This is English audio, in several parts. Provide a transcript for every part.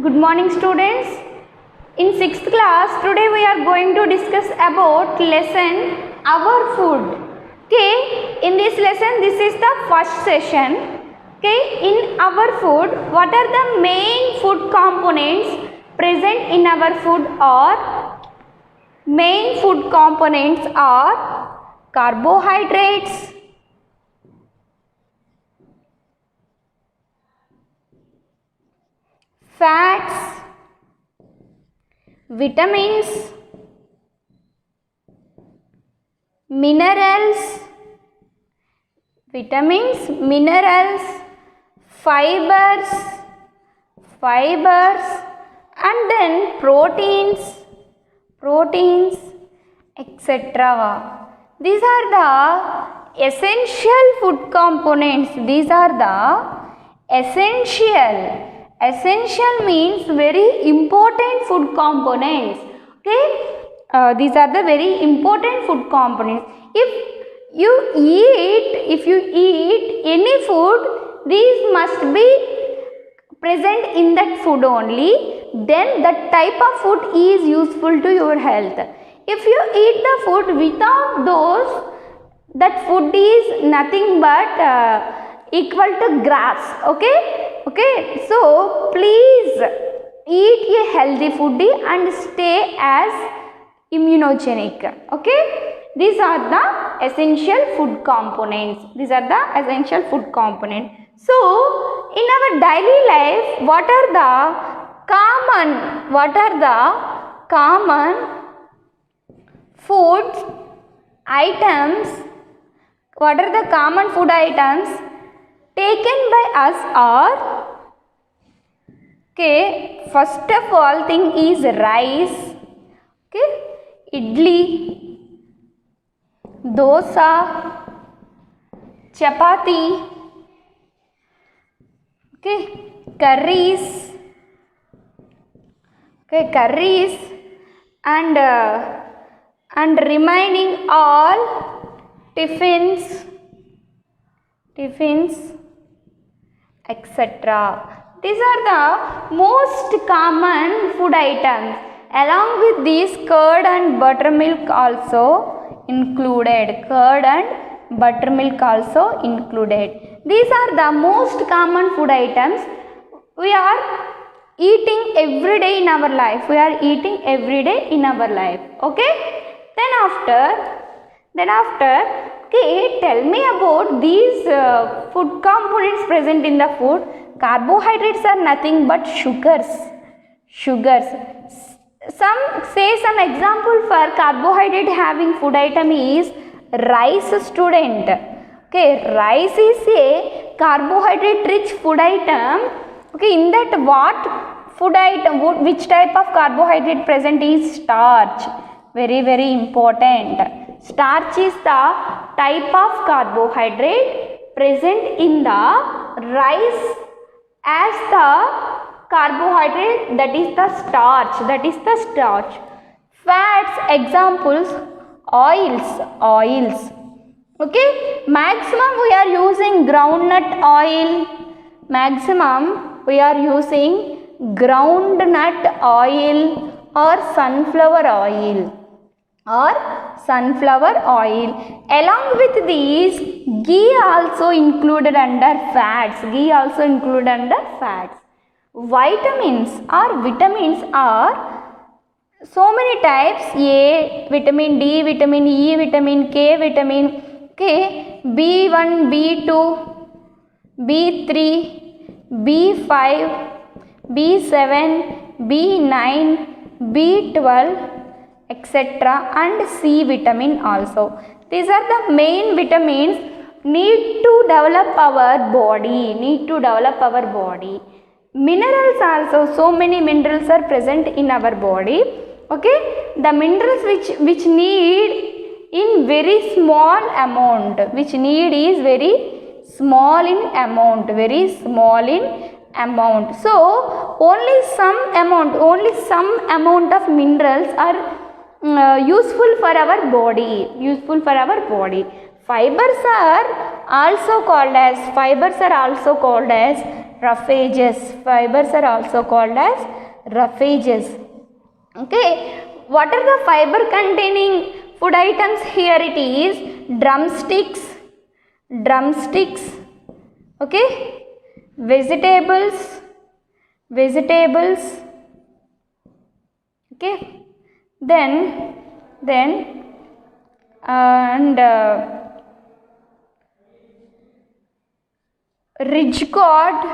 Good morning students. In 6th class today we are going to discuss about lesson our food. Okay, in this lesson this is the first session. Okay, in our food what are the main food components present in our food? Or main food components are carbohydrates, fats, vitamins, minerals, fibers, and then proteins, etc. These are the essential food components. These are the essential. Essential means very important food components. Okay, these are the very important food components. If you eat any food, these must be present in that food only. Then that type of food is useful to your health. If you eat the food without those, that food is nothing but equal to grass. Okay, so please eat a healthy food and stay as immunogenic. Okay, these are the essential food components. So in our daily life, what are the common food items? What are the common food items taken by us are? Okay, first of all thing is rice. Okay, idli, dosa, chapati, okay, curries, and remaining all tiffins, etc. These are the most common food items. Along with these, curd and buttermilk also included. These are the most common food items we are eating every day in our life. Okay. Then after, okay, tell me about these food components present in the food. Carbohydrates are nothing but sugars. Some example for carbohydrate having food item is rice, student. Okay, rice is a carbohydrate rich food item. Okay, in that what food item, which type of carbohydrate present is starch. Very important. Starch is the type of carbohydrate present in the rice as the carbohydrate, that is the starch. Fats examples, oils. Okay, maximum we are using groundnut oil. Or sunflower oil. Along with these, ghee also included under fats. Vitamins are so many types: A vitamin, D vitamin, E vitamin, K vitamin, okay, B1, B2, B3, B5, B7, B9, B12, etc. and C vitamin also. These are the main vitamins need to develop our body. Minerals also, so many minerals are present in our body. Okay, the minerals which need in very small amount, so only some amount of minerals are useful for our body. Fibers are also called as roughages. Fibers are also called as roughages. Okay, what are the fiber containing food items? Here it is drumsticks, okay, vegetables, okay, then and ridge gourd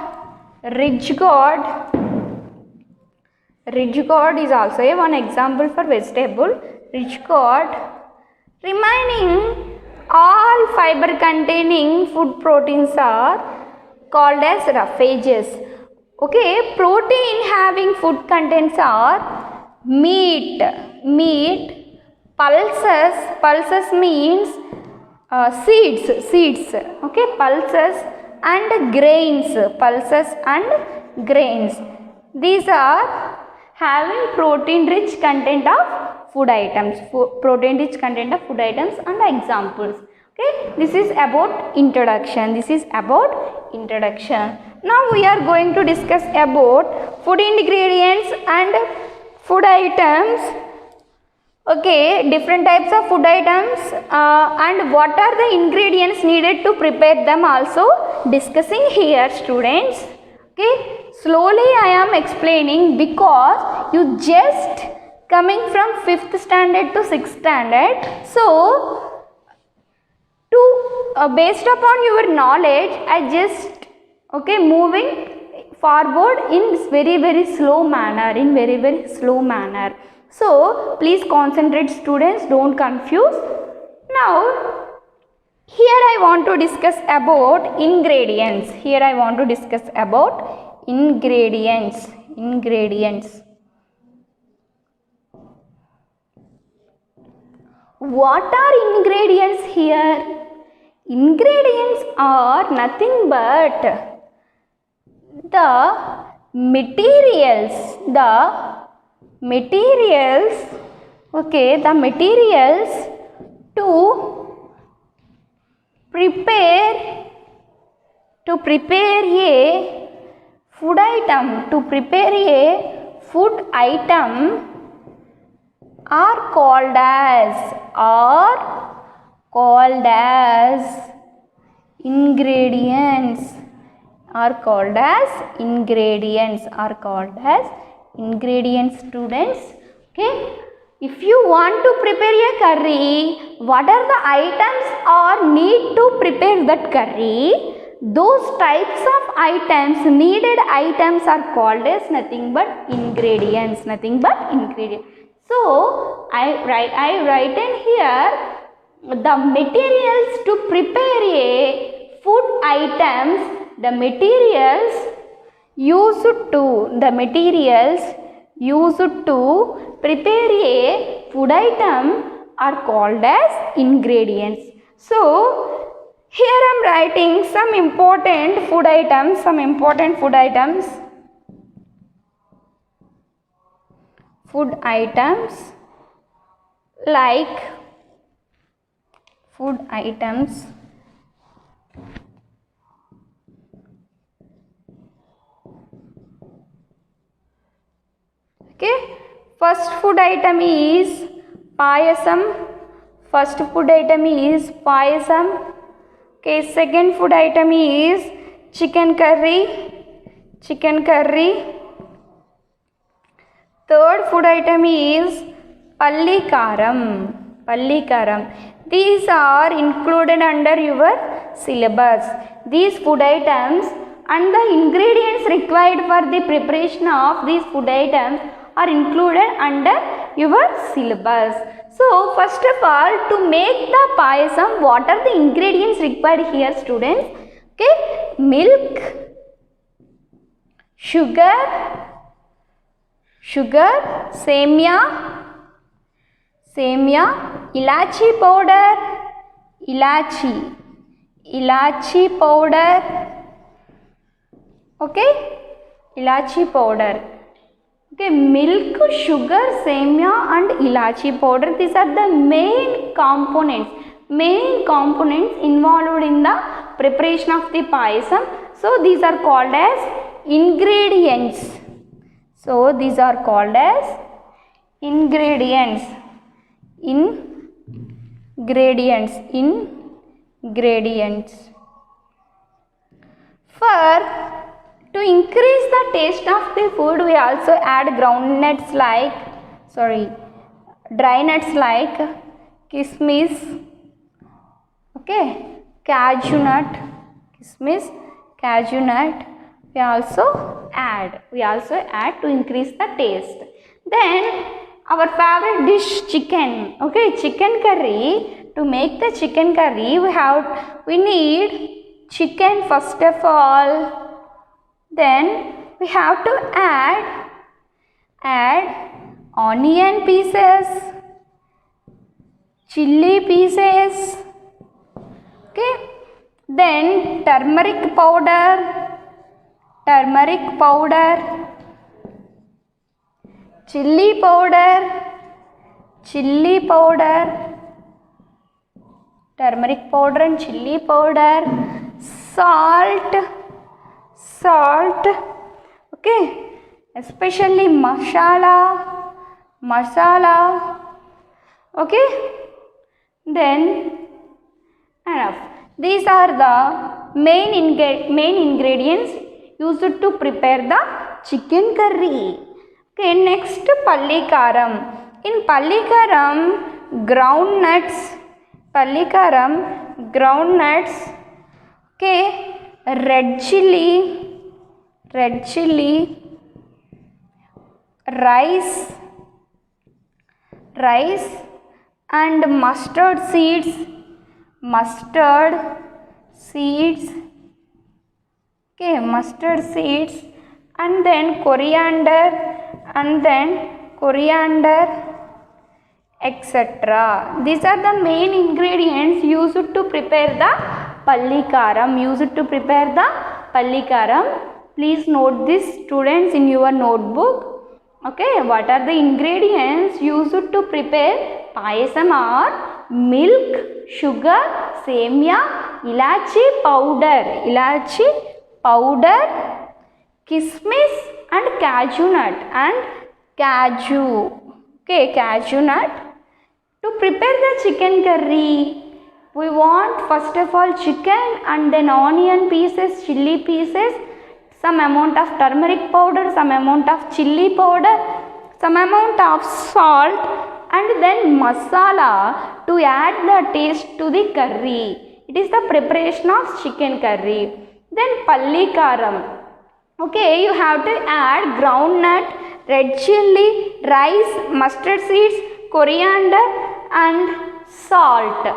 is also a one example for vegetable. Ridge gourd. Remaining all fiber containing food proteins are called as roughages. Okay, protein having food contents are meat, pulses means seeds, okay, pulses and grains. These are having protein rich content of food items, and examples. Okay, this is about introduction. Now we are going to discuss about food ingredients and food items. Okay, different types of food items and what are the ingredients needed to prepare them also discussing here, students. Okay, slowly I am explaining because you just coming from 5th standard to 6th standard. So, based upon your knowledge, I just moving forward in very slow manner. So, please concentrate, students, don't confuse. Now, here I want to discuss about ingredients. Ingredients. What are ingredients here? Ingredients are nothing but the materials, to prepare a food item, are called as ingredients. Students. Okay, if you want to prepare a curry, what are the items or need to prepare that curry? Those types of needed items are called as nothing but ingredients. So, I write in here the materials to prepare a food items. The materials used to prepare a food item are called as ingredients. So, here I am writing some important food items. Okay, first food item is payasam. Okay, second food item is chicken curry. Third food item is palli karam. These are included under your syllabus. These food items and the ingredients required for the preparation of these food items are included under your syllabus. So, first of all, to make the payasam, what are the ingredients required here, students? Okay, milk, sugar, semia, ilachi powder, okay, ilachi powder. Okay, milk, sugar, semia and ilachi powder, these are the main components involved in the preparation of the payasam. So these are called as ingredients. So these are called as ingredients. Ingredients. For to increase the taste of the food, we also add dry nuts like kismis, okay, cashew nut, we also add to increase the taste. Then our favorite dish, chicken, okay, chicken curry. To make the chicken curry, we need chicken first of all. Then we have to add onion pieces, chilli pieces, okay. Then turmeric powder, chilli powder, turmeric powder and chilli powder, salt, okay, especially masala, okay. Then enough. These are the main ingredients used to prepare the chicken curry. Okay, next pallikaram. In pallikaram, groundnuts, okay, red chilli, rice and mustard seeds, okay, mustard seeds, and then coriander, etc. These are the main ingredients used to prepare the pallikaram. Please note this, students, in your notebook. Okay, what are the ingredients used to prepare payasam are milk, sugar, semia, ilachi powder, kismis and cashew nut Okay, cashew nut. To prepare the chicken curry, we want first of all chicken and then onion pieces, chilli pieces, some amount of turmeric powder, some amount of chilli powder, some amount of salt, and then masala to add the taste to the curry. It is the preparation of chicken curry. Then pallikaram. Okay, you have to add groundnut, red chilli, rice, mustard seeds, coriander and salt.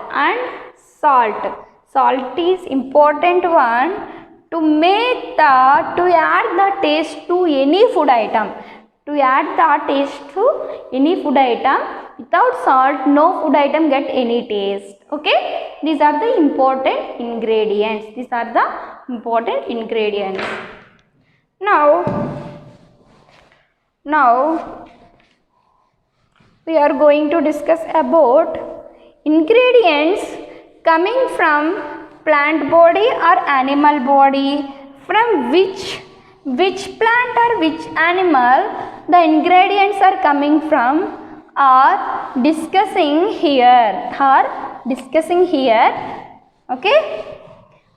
Salt is important one to add the taste to any food item. Without salt, no food item get any taste. Okay, these are the important ingredients. Now we are going to discuss about ingredients coming from plant body or animal body. From which plant or which animal the ingredients are coming from are discussing here. Okay,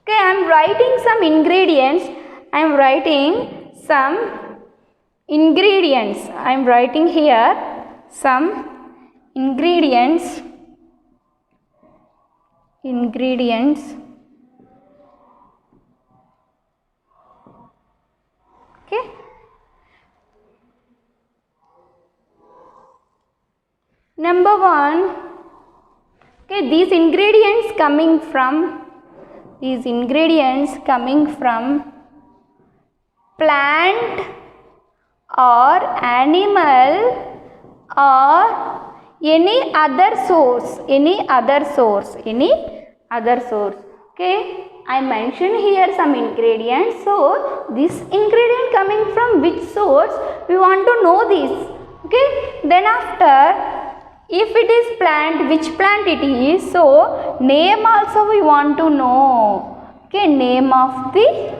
I am writing some ingredients. I am writing here some ingredients. Okay, number 1, okay, these ingredients coming from plant or animal or any other source. Okay, I mentioned here some ingredients. So this ingredient coming from which source, we want to know this. Okay, then after, if it is plant, which plant it is, so name also we want to know. Okay, name of the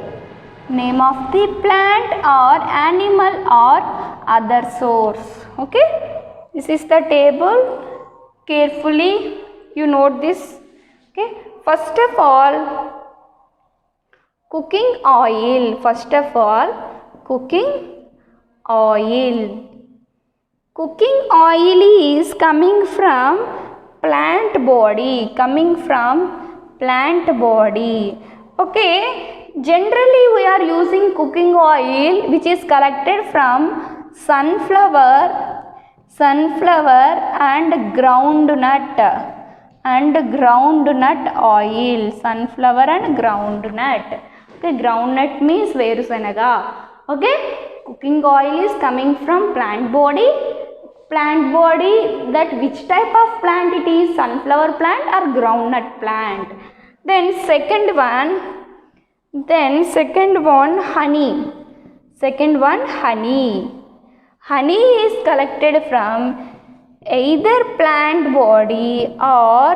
name of the plant or animal or other source. Okay, this is the table. Carefully you note this. Okay, first of all, cooking oil. First of all, cooking oil. Cooking oil is coming from plant body. Coming from plant body. Okay, generally we are using cooking oil which is collected from sunflower and groundnut oil. Sunflower and groundnut. Okay, groundnut means verusenaga. Okay, cooking oil is coming from plant body. Plant body, that which type of plant it is, sunflower plant or groundnut plant. Then second one honey. Second one honey. Honey is collected from either plant body or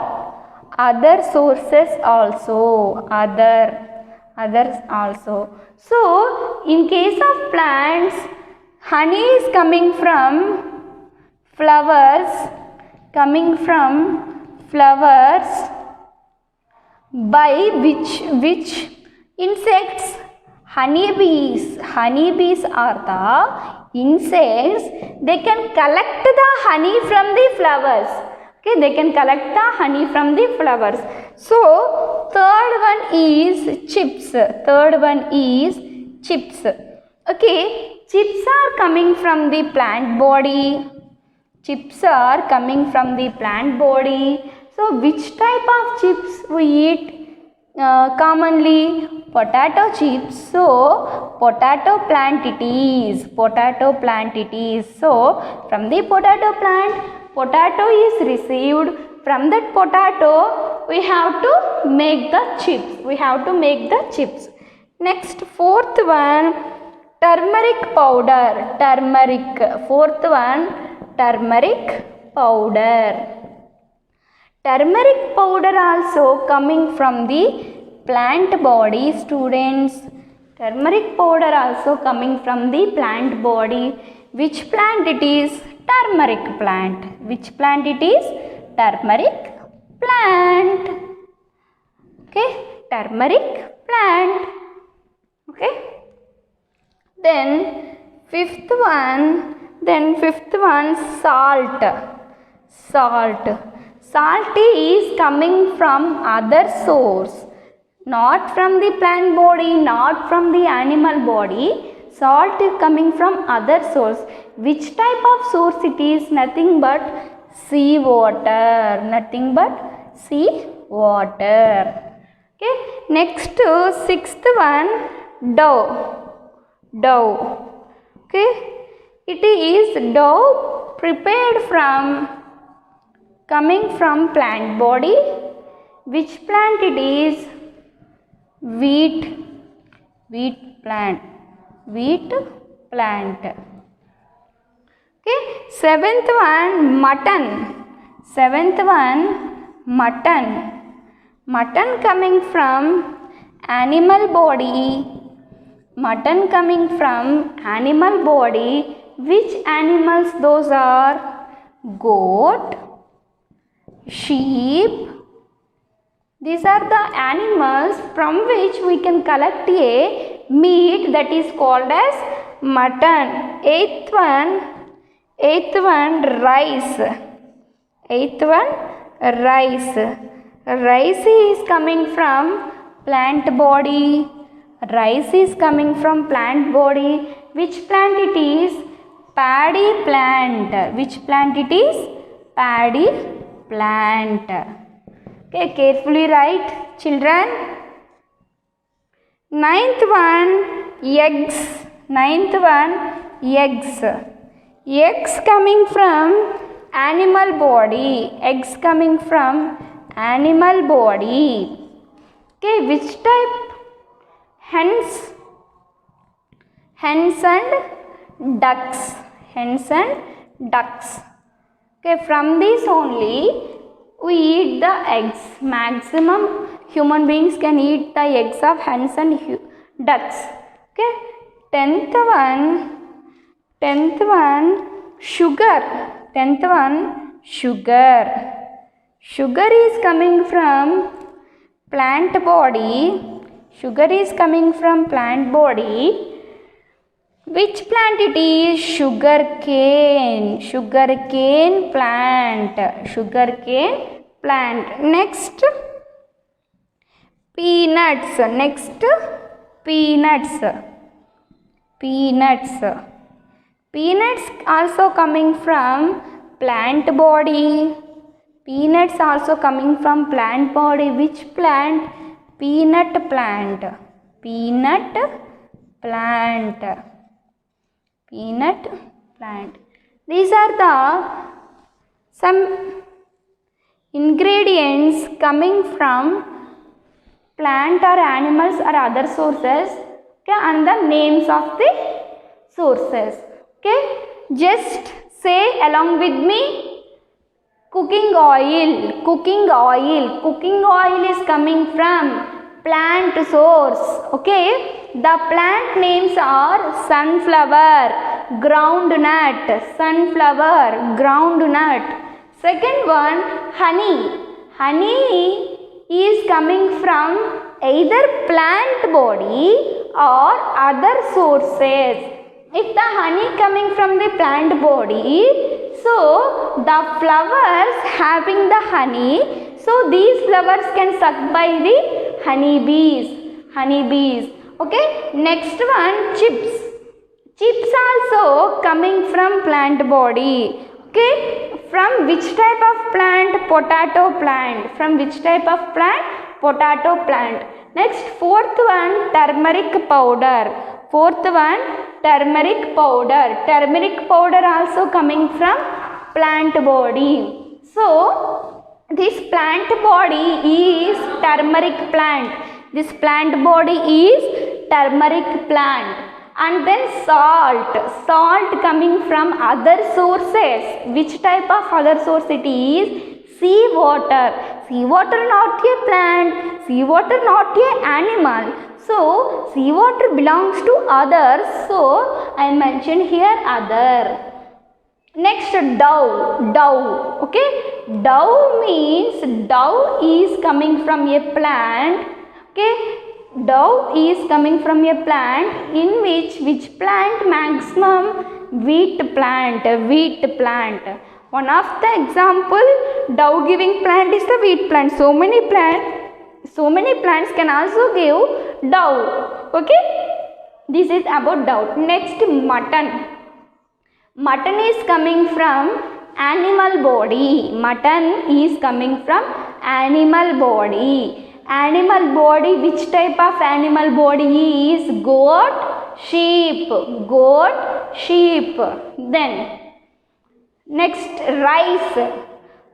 other sources also. Others also. So in case of plants, honey is coming from flowers. By which insects? Honeybees. Honeybees are the insects. They can collect the honey from the flowers. Okay, they can collect the honey from the flowers. So third one is chips. Okay, chips are coming from the plant body. So which type of chips we eat commonly? Potato chips. So potato plant it is. So from the potato plant, potato is received. From that potato we have to make the chips. Next, fourth one, turmeric powder. Fourth one, turmeric powder. Turmeric powder also coming from the plant body, students. Turmeric powder also coming from the plant body. Which plant it is? Turmeric plant. Which plant it is? Turmeric plant. Okay, turmeric plant. Okay. Then fifth one, salt. Salt is coming from other source, not from the plant body, not from the animal body. Salt is coming from other source. Which type of source it is? Nothing but sea water. Okay, next, sixth one, dough. Okay, it is dough prepared from, coming from plant body. Which plant it is? Wheat plant. Okay, seventh one, mutton. Mutton coming from animal body. Which animals those are? Goat, sheep. These are the animals from which we can collect a meat that is called as mutton. Eighth one, rice. Rice is coming from plant body. Which plant it is? Paddy plant. Which plant it is? Paddy plant. Okay, carefully write, children. Ninth one, eggs. Eggs coming from animal body. Okay, which type? Hens and ducks. Okay, from these only we eat the eggs. Maximum human beings can eat the eggs of hens and ducks. Okay, tenth one sugar. Tenth one sugar. Sugar is coming from plant body. Sugar is coming from plant body. Which plant it is? Sugar cane. Sugar cane plant. Sugar cane plant. Next, peanuts. Next, peanuts. Peanuts. Peanuts also coming from plant body. Peanuts also coming from plant body. Which plant? Peanut plant. Peanut plant. Peanut plant. These are the some ingredients coming from plant or animals or other sources, okay, and the names of the sources. Okay, just say along with me. Cooking oil. Cooking oil. Cooking oil is coming from plant source. Okay, the plant names are sunflower, groundnut. Sunflower, groundnut. Second one, honey. Honey is coming from either plant body or other sources. If the honey coming from the plant body, so the flowers having the honey, so these flowers can suck by the honeybees. Honeybees. Okay. Next one, chips. Chips also coming from plant body. Okay. From which type of plant? Potato plant. From which type of plant? Potato plant. Next, fourth one, turmeric powder. Fourth one, turmeric powder. Turmeric powder also coming from plant body. So, this plant body is turmeric plant. This plant body is turmeric plant. And then salt. Salt coming from other sources. Which type of other source it is? Sea water. Sea water not a plant. Sea water not a animal. So, sea water belongs to others. So, I mentioned here other. Next, dough. Dough. Okay. Dough means dough is coming from a plant. Okay. Dough is coming from a plant in which plant? Maximum wheat plant. Wheat plant. One of the example dough giving plant is the wheat plant. So many plants can also give dough. Okay. This is about dough. Next, mutton. Mutton is coming from animal body. Mutton is coming from animal body. Animal body, which type of animal body is? Goat, sheep. Goat, sheep. Then, next, rice.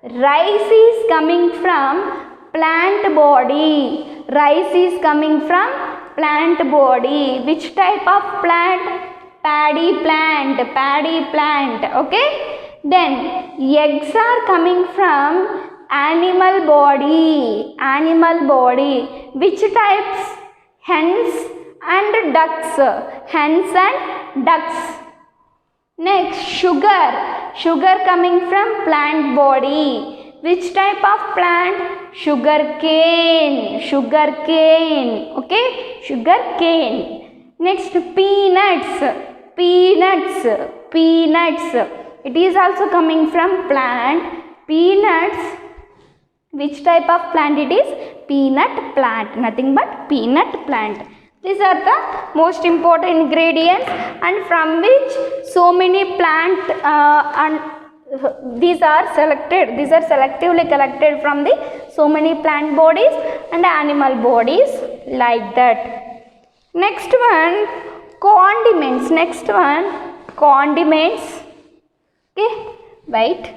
Rice is coming from plant body. Rice is coming from plant body. Which type of plant? Paddy plant. Paddy plant. Okay. Then, eggs are coming from animal body. Animal body. Which types? Hens and ducks. Hens and ducks. Next, sugar. Sugar coming from plant body. Which type of plant? Sugar cane. Sugar cane. Okay. Sugar cane. Next, peanuts. Peanuts. Peanuts. It is also coming from plant. Peanuts. Which type of plant it is? Peanut plant. Nothing but peanut plant. These are the most important ingredients, and from which so many plant and these are selected. These are selectively collected from the so many plant bodies and animal bodies, like that. Next one, condiments. Next one, condiments. Okay, wait.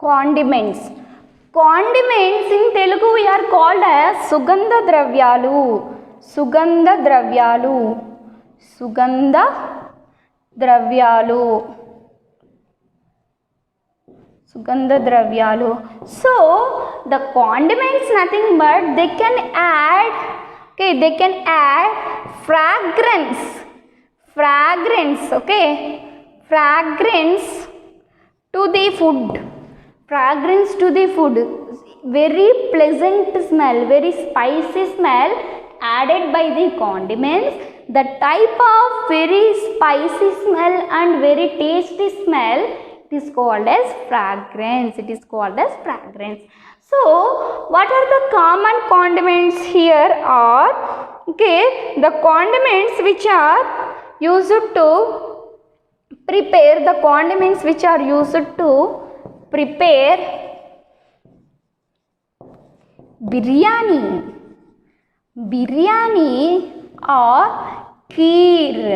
condiments. Condiments in Telugu we are called as Sugandha Dravyalu. Sugandha Dravyalu. Sugandha Dravyalu. Sugandha Dravyalu. So the condiments nothing but they can add, okay, they can add fragrance. Fragrance, okay, fragrance to the food. Fragrance to the food. Very pleasant smell, very spicy smell added by the condiments. The type of very spicy smell and very tasty smell, it is called as fragrance. It is called as fragrance. So what are the common condiments here are, okay, the condiments which are used to prepare, the condiments which are used to prepare biryani, biryani or kheer,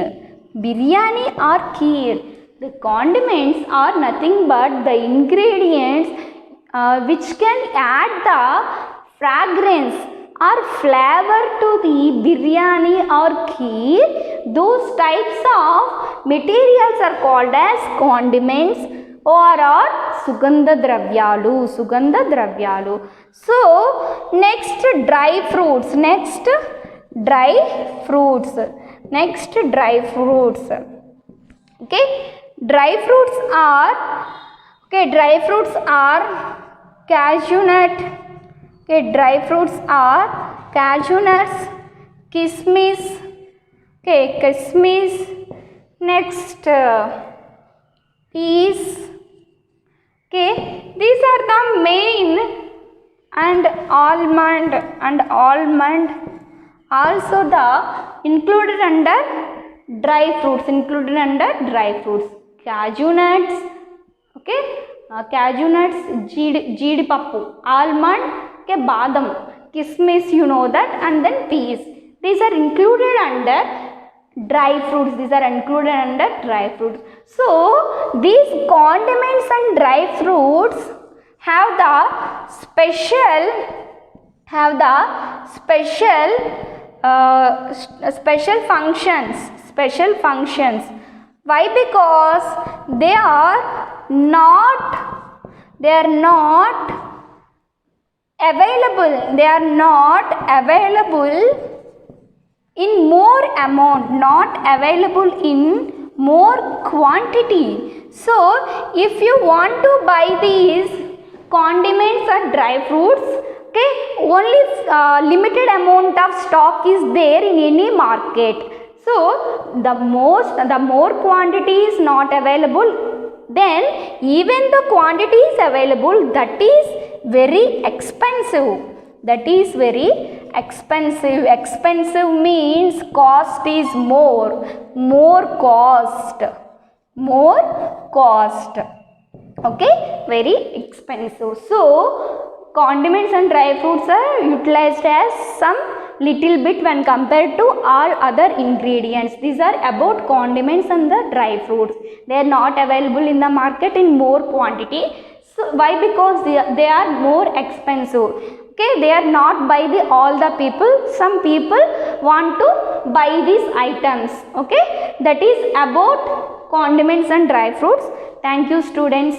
biryani or kheer. The condiments are nothing but the ingredients which can add the fragrance or flavor to the biryani or kheer. Those types of materials are called as condiments or Sugandha Dravyalu. Sugandha Dravyalu. So next dry fruits. Next dry fruits. Next dry fruits. Okay, dry fruits are, okay, dry fruits are cashew nut. Okay, dry fruits are cashew nuts, kismis. Okay, kismis. Next peas. Okay, these are the main, and almond also the included under dry fruits, included under dry fruits. Cashew nuts, okay, cashew nuts, jeedipappu, almond, okay, badam, kismis, you know that, and then peas. These are included under dry fruits. These are included under dry fruits. So these condiments and dry fruits have the special functions. Special functions. Why? Because they are not available. They are not available in more amount, not available in more quantity. So if you want to buy these condiments or dry fruits, okay, only limited amount of stock is there in any market. So the more quantity is not available, then even the quantity is available, that is very expensive. That is very expensive. Expensive means cost is more cost. Okay, very expensive. So condiments and dry fruits are utilized as some little bit when compared to all other ingredients. These are about condiments and the dry fruits. They are not available in the market in more quantity. So why? Because they are more expensive. Okay, they are not by all the people. Some people want to buy these items. Okay, that is about condiments and dry fruits. Thank you, students.